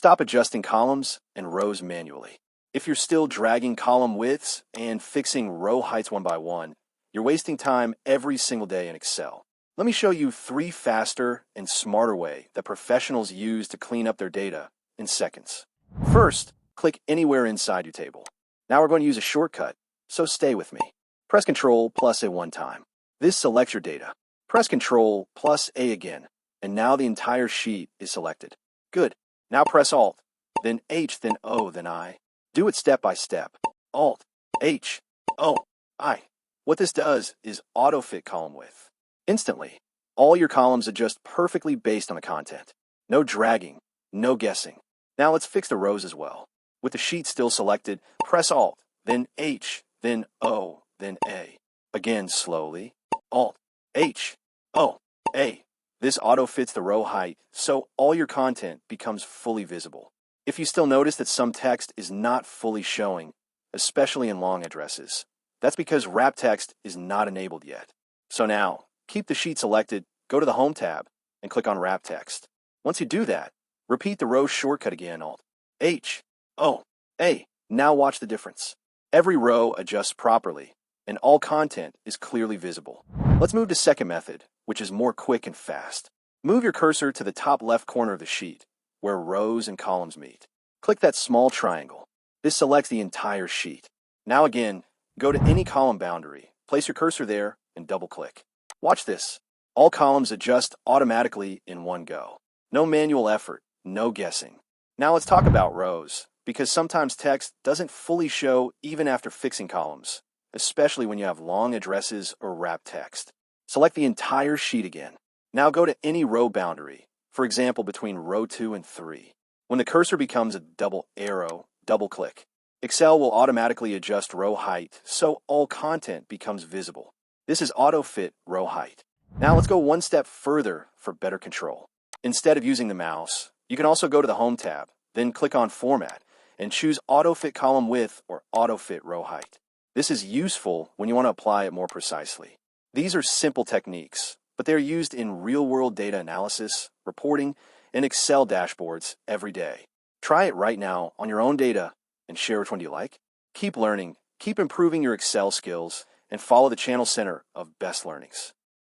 Stop adjusting columns and rows manually. If you're still dragging column widths and fixing row heights one by one, you're wasting time every single day in Excel. Let me show you 3 faster and smarter ways that professionals use to clean up their data in seconds. First, click anywhere inside your table. Now we're going to use a shortcut, so stay with me. Press Ctrl plus A one time. This selects your data. Press Ctrl plus A again, and now the entire sheet is selected. Good. Now press Alt, then H, then O, then I. Do it step by step. Alt, H, O, I. What this does is AutoFit column width. Instantly, all your columns adjust perfectly based on the content. No dragging, no guessing. Now let's fix the rows as well. With the sheet still selected, press Alt, then H, then O, then A. Again slowly. Alt, H, O, A. This auto-fits the row height, so all your content becomes fully visible. If you still notice that some text is not fully showing, especially in long addresses, that's because wrap text is not enabled yet. So now, keep the sheet selected, go to the Home tab, and click on Wrap Text. Once you do that, repeat the row shortcut again, Alt, H, O, A. Now watch the difference. Every row adjusts properly, and all content is clearly visible. Let's move to second method, which is more quick and fast. Move your cursor to the top left corner of the sheet, where rows and columns meet. Click that small triangle. This selects the entire sheet. Now again, go to any column boundary, place your cursor there, and double-click. Watch this. All columns adjust automatically in one go. No manual effort, no guessing. Now let's talk about rows, because sometimes text doesn't fully show even after fixing columns, especially when you have long addresses or wrap text. Select the entire sheet again. Now go to any row boundary, for example between row 2 and 3. When the cursor becomes a double arrow, double-click. Excel will automatically adjust row height so all content becomes visible. This is AutoFit row height. Now let's go one step further for better control. Instead of using the mouse, you can also go to the Home tab, then click on Format, and choose AutoFit column width or AutoFit row height. This is useful when you want to apply it more precisely. These are simple techniques, but they're used in real-world data analysis, reporting, and Excel dashboards every day. Try it right now on your own data and share which one you like. Keep learning, keep improving your Excel skills, and follow the channel center of best learnings.